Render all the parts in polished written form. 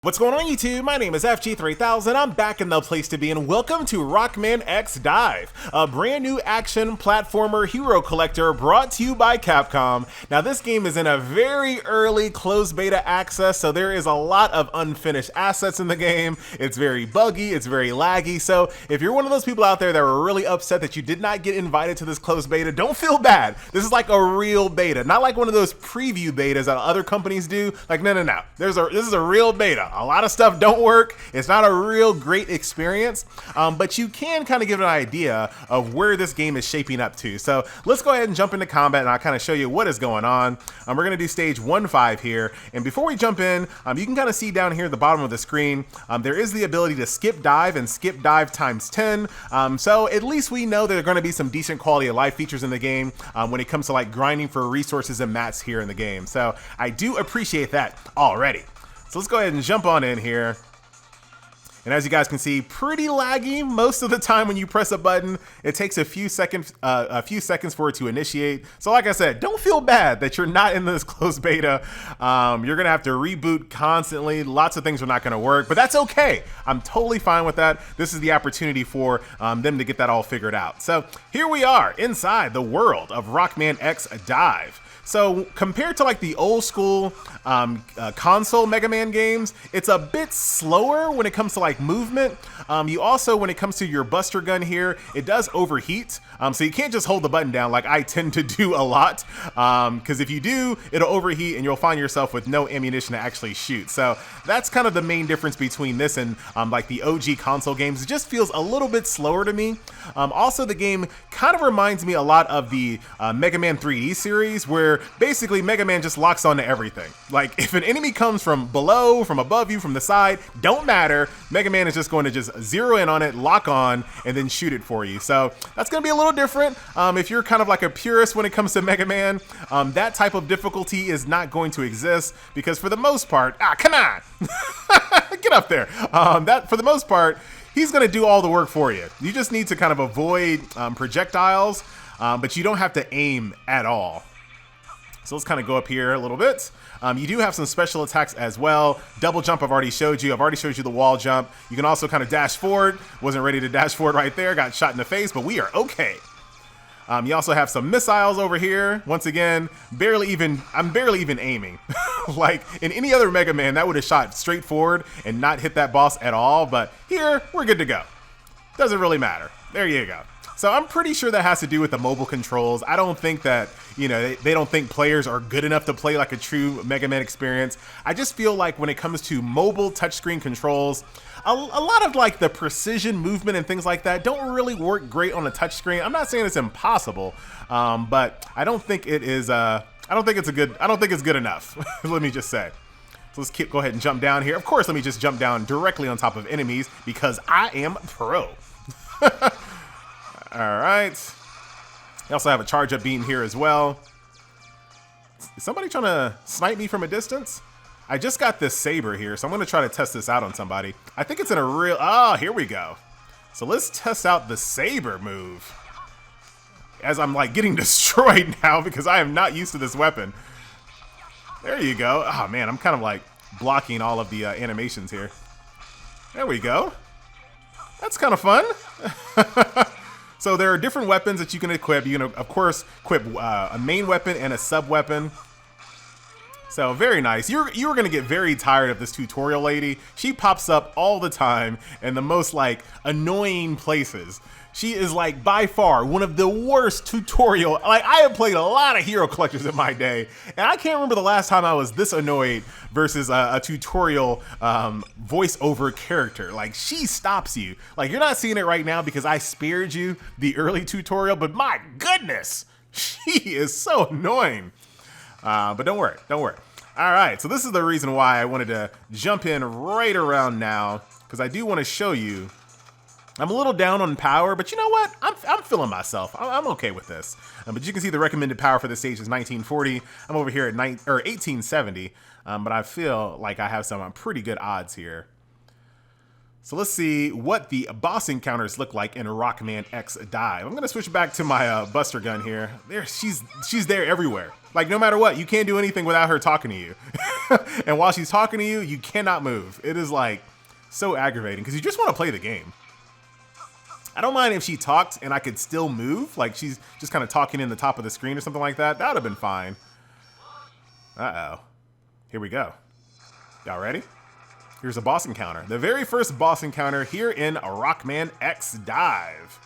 What's going on YouTube? My name is FG3000. I'm back in the place to be and welcome to Rockman X DiVE, a brand new action platformer hero collector brought to you by Capcom. Now this game is in a very early closed beta access, so there is a lot of unfinished assets in the game. It's very buggy, it's very laggy, so if you're one of those people out there that were really upset that you did not get invited to this closed beta, don't feel bad. This is like a real beta, not like one of those preview betas that other companies do. Like no. This is a real beta. A lot of stuff don't work. It's not a real great experience, but you can kind of give an idea of where this game is shaping up to. So let's go ahead and jump into combat and I'll kind of show you what is going on. We're going to do stage 1-5 here. And before we jump in, you can kind of see down here at the bottom of the screen, there is the ability to skip dive and skip dive times 10. So at least we know there are going to be some decent quality of life features in the game when it comes to like grinding for resources and mats here in the game. So I do appreciate that already. So let's go ahead and jump on in here. And as you guys can see, pretty laggy most of the time when you press a button. It takes a few seconds for it to initiate. So like I said, don't feel bad that you're not in this closed beta. You're gonna have to reboot constantly. Lots of things are not gonna work, but that's okay. I'm totally fine with that. This is the opportunity for them to get that all figured out. So here we are inside the world of Rockman X DiVE. So compared to like the old school console Mega Man games, it's a bit slower when it comes to like movement. You also, when it comes to your buster gun here, it does overheat. So you can't just hold the button down like I tend to do a lot. Because if you do, it'll overheat and you'll find yourself with no ammunition to actually shoot. So that's kind of the main difference between this and like the OG console games. It just feels a little bit slower to me. Also, the game kind of reminds me a lot of the Mega Man 3D series, where basically Mega Man just locks onto everything. Like if an enemy comes from below, from above you, from the side, don't matter. Mega Man is just going to just zero in on it, lock on, and then shoot it for you. So that's going to be a little different. If you're kind of like a purist when it comes to Mega Man, that type of difficulty is not going to exist because for the most part, come on, get up there. That for the most part, he's going to do all the work for you. You just need to kind of avoid projectiles, but you don't have to aim at all. So let's kind of go up here a little bit. You do have some special attacks as well. Double jump I've already showed you. I've already showed you the wall jump. You can also kind of dash forward. Wasn't ready to dash forward right there. Got shot in the face, but we are okay. You also have some missiles over here. Once again, I'm barely even aiming. Like in any other Mega Man, that would have shot straight forward and not hit that boss at all. But here, we're good to go. Doesn't really matter. There you go. So I'm pretty sure that has to do with the mobile controls. I don't think that, you know, they don't think players are good enough to play like a true Mega Man experience. I just feel like when it comes to mobile touchscreen controls, a lot of like the precision movement and things like that don't really work great on a touchscreen. I'm not saying it's impossible, but I don't think it is. I don't think it's good enough. Let me just say. So let's go ahead and jump down here. Of course, let me just jump down directly on top of enemies because I am pro. All right. I also have a charge up beam here as well. Is somebody trying to snipe me from a distance? I just got this saber here, so I'm going to try to test this out on somebody. I think it's in a real... Oh, here we go. So let's test out the saber move. As I'm like getting destroyed now because I am not used to this weapon. There you go. Oh man, I'm kind of like blocking all of the animations here. There we go. That's kind of fun. So there are different weapons that you can equip. You can, of course, equip a main weapon and a sub-weapon. So very nice. You're going to get very tired of this tutorial lady. She pops up all the time in the most like annoying places. She is like by far one of the worst tutorial. Like I have played a lot of hero collectors in my day, and I can't remember the last time I was this annoyed versus a tutorial voiceover character. Like she stops you. Like you're not seeing it right now because I spared you the early tutorial, but my goodness, she is so annoying. But don't worry, don't worry. All right, so this is the reason why I wanted to jump in right around now because I do want to show you. I'm a little down on power, but you know what? I'm feeling myself. I'm okay with this. But you can see the recommended power for this stage is 1940. I'm over here at 1870, but I feel like I have some pretty good odds here. So let's see what the boss encounters look like in Rockman X Dive. I'm gonna switch back to my Buster gun here. There, she's there everywhere. Like no matter what, you can't do anything without her talking to you. And while she's talking to you, you cannot move. It is like so aggravating because you just want to play the game. I don't mind if she talked and I could still move, like she's just kind of talking in the top of the screen or something like that. That would have been fine. Uh-oh. Here we go. Y'all ready? Here's a boss encounter. The very first boss encounter here in Rockman X Dive.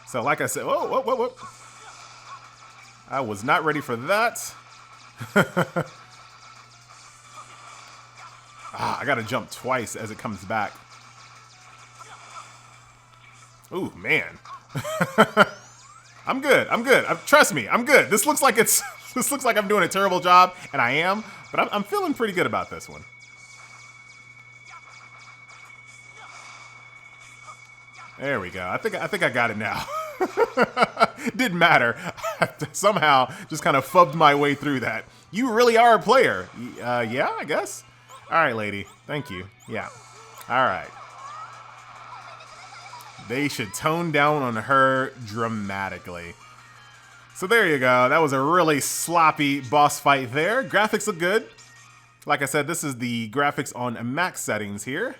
So like I said, whoa. I was not ready for that. I gotta jump twice as it comes back. Ooh, man. I'm good. Trust me, I'm good. This looks like I'm doing a terrible job, and I am, but I'm feeling pretty good about this one. There we go. I think I got it now. Didn't matter. I somehow just kind of fubbed my way through that. You really are a player. Yeah, I guess. All right, lady. Thank you. Yeah. All right. They should tone down on her dramatically. So there you go. That was a really sloppy boss fight there. Graphics look good. Like I said, this is the graphics on max settings here.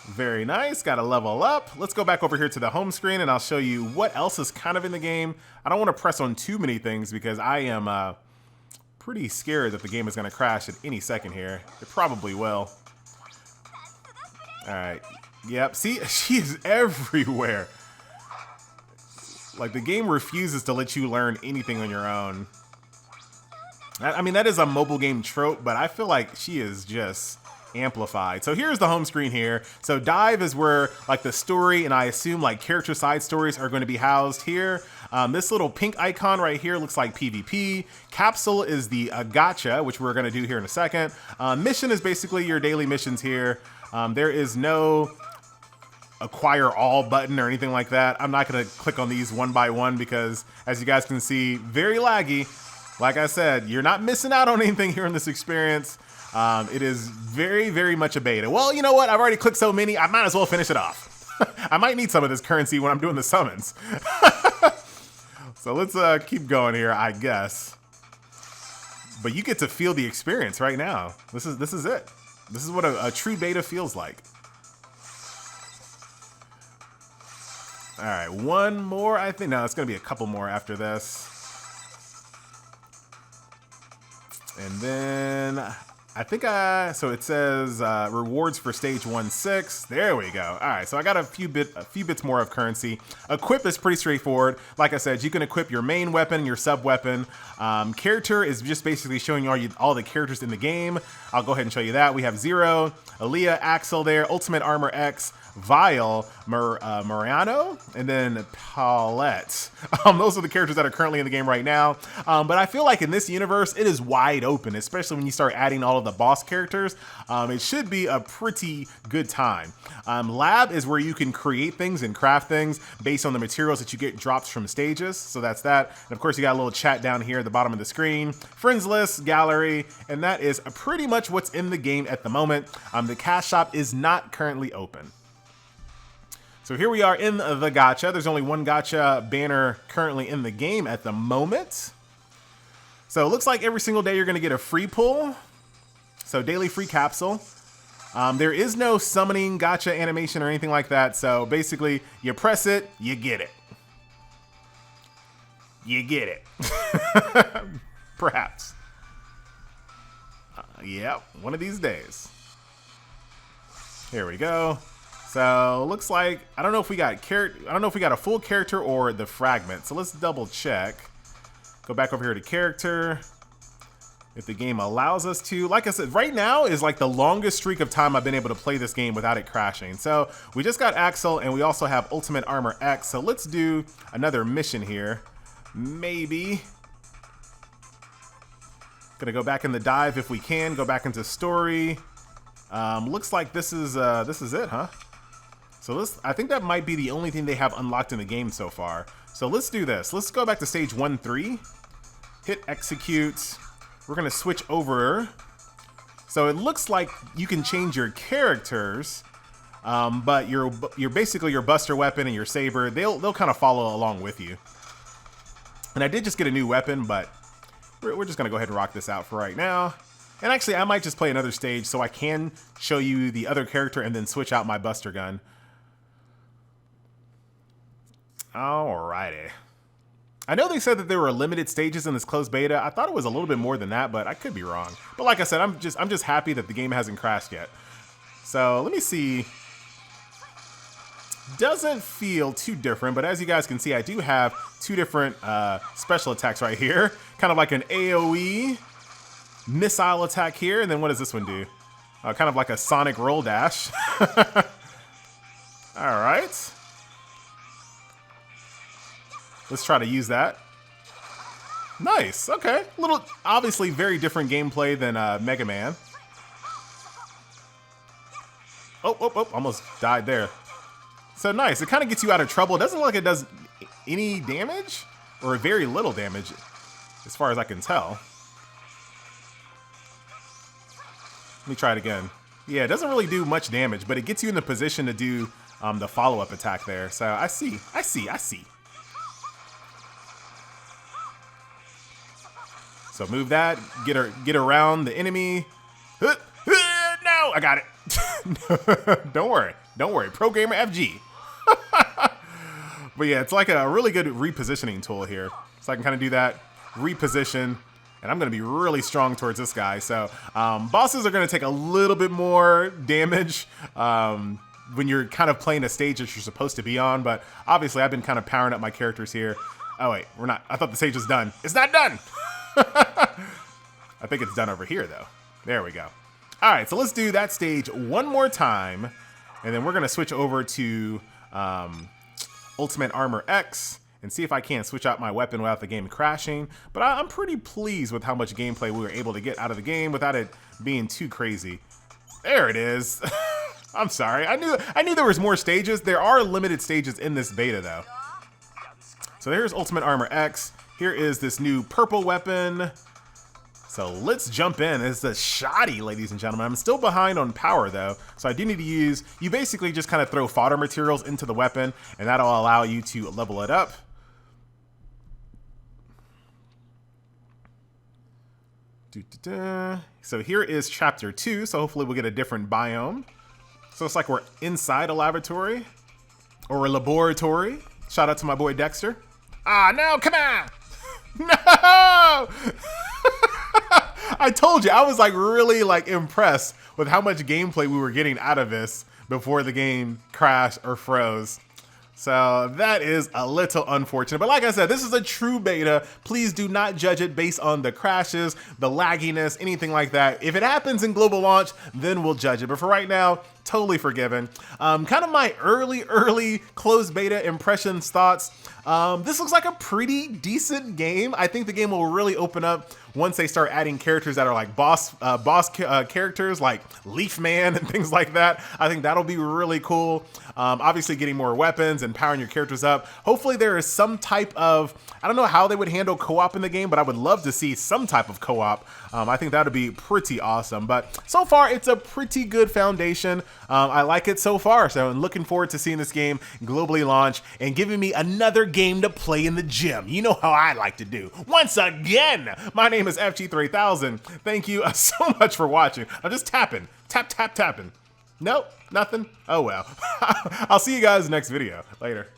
Very nice. Got to level up. Let's go back over here to the home screen and I'll show you what else is kind of in the game. I don't want to press on too many things because I am pretty scared that the game is going to crash at any second here. It probably will. All right. Yep. See, she is everywhere. Like the game refuses to let you learn anything on your own. I mean, that is a mobile game trope, but I feel like she is just amplified. So here's the home screen here. So Dive is where like the story and I assume like character side stories are going to be housed here. This little pink icon right here looks like PvP. Capsule is the Gacha, which we're going to do here in a second. Mission is basically your daily missions here. There is no acquire all button or anything like that. I'm not going to click on these one by one because as you guys can see, very laggy. Like I said, you're not missing out on anything here in this experience. It is very, very much a beta. Well, you know what? I've already clicked so many, I might as well finish it off. I might need some of this currency when I'm doing the summons. So let's keep going here, I guess. But you get to feel the experience right now. This is it. This is what a true beta feels like. All right, one more, I think. No, it's going to be a couple more after this. And then I think so it says rewards for stage 1-6. There we go. All right, so I got a few bits more of currency. Equip is pretty straightforward. Like I said, you can equip your main weapon, your sub weapon. Character is just basically showing you all the characters in the game. I'll go ahead and show you that. We have Zero, Aaliyah, Axel there, Ultimate Armor X, Vile, Mariano, and then Paulette. Those are the characters that are currently in the game right now. But I feel like in this universe, it is wide open, especially when you start adding all of the boss characters. It should be a pretty good time. Lab is where you can create things and craft things based on the materials that you get drops from stages. So that's that. And of course, you got a little chat down here at the bottom of the screen. Friends list, gallery, and that is pretty much what's in the game at the moment. The cash shop is not currently open. So here we are in the gacha. There's only one gacha banner currently in the game at the moment. So it looks like every single day you're going to get a free pull. So daily free capsule. There is no summoning gacha animation or anything like that. So basically you press it, you get it. You get it. Perhaps. Yeah, one of these days. Here we go. So looks like I don't know if we got a full character or the fragment. So let's double check. Go back over here to character. If the game allows us to. Like I said, right now is like the longest streak of time I've been able to play this game without it crashing. So we just got Axel and we also have Ultimate Armor X. So let's do another mission here. Maybe. Gonna go back in the dive if we can. Go back into story. Looks like this is it, huh? So I think that might be the only thing they have unlocked in the game so far. So let's do this. Let's go back to stage 1-3. Hit execute. We're gonna switch over So it looks like you can change your characters, but your basically your buster weapon and your saber, they'll kind of follow along with you. And I did just get a new weapon, but we're just gonna go ahead and rock this out for right now. And actually, I might just play another stage so I can show you the other character and then switch out my buster gun. Alrighty. I know they said that there were limited stages in this closed beta. I thought it was a little bit more than that, but I could be wrong. But like I said, I'm just happy that the game hasn't crashed yet. So let me see. Doesn't feel too different, but as you guys can see, I do have two different special attacks right here. Kind of like an AoE missile attack here, and then what does this one do? Kind of like a sonic roll dash. All right. Let's try to use that. Nice, okay. Little, obviously very different gameplay than Mega Man. Oh, almost died there. So nice, it kind of gets you out of trouble. It doesn't look like it does any damage, or very little damage, as far as I can tell. Let me try it again. Yeah, it doesn't really do much damage, but it gets you in the position to do the follow-up attack there. So I see. So move that, get around the enemy. No, I got it. Don't worry. Pro Gamer FG. But yeah, it's like a really good repositioning tool here. So I can kind of do that, reposition, and I'm going to be really strong towards this guy. So bosses are going to take a little bit more damage when you're kind of playing a stage that you're supposed to be on. But obviously, I've been kind of powering up my characters here. Oh wait, we're not. I thought the stage was done. It's not done. I think it's done over here though. There we go. All right, so let's do that stage one more time, and then we're gonna switch over to Ultimate Armor X and see if I can switch out my weapon without the game crashing. But I'm pretty pleased with how much gameplay we were able to get out of the game without it being too crazy. There it is. I'm sorry. I knew there was more stages. There are limited stages in this beta though. So here's Ultimate Armor X. Here is this new purple weapon. So let's jump in. It's a shoddy, ladies and gentlemen. I'm still behind on power though. So I do need to use, you basically just kind of throw fodder materials into the weapon and that'll allow you to level it up. So here is chapter 2. So hopefully we'll get a different biome. So it's like we're inside a laboratory or a laboratory. Shout out to my boy Dexter. Ah, no, come on. No! I told you, I was like really like impressed with how much gameplay we were getting out of this before the game crashed or froze. So that is a little unfortunate. But like I said, this is a true beta. Please do not judge it based on the crashes, the lagginess, anything like that. If it happens in global launch, then we'll judge it. But for right now, totally forgiven. Kind of my early closed beta impressions, thoughts. This looks like a pretty decent game. I think the game will really open up once they start adding characters that are like boss characters like Leaf Man and things like that. I think that'll be really cool. Obviously getting more weapons and powering your characters up. Hopefully there is some type of, I don't know how they would handle co-op in the game, but I would love to see some type of co-op. I think that would be pretty awesome. But so far it's a pretty good foundation. I like it so far. So I'm looking forward to seeing this game globally launch and giving me another game to play in the gym. You know how I like to do. Once again, my name is FG3000. Thank you so much for watching. I'm just tapping. Tapping. Nope, nothing. Oh well. I'll see you guys next video. Later.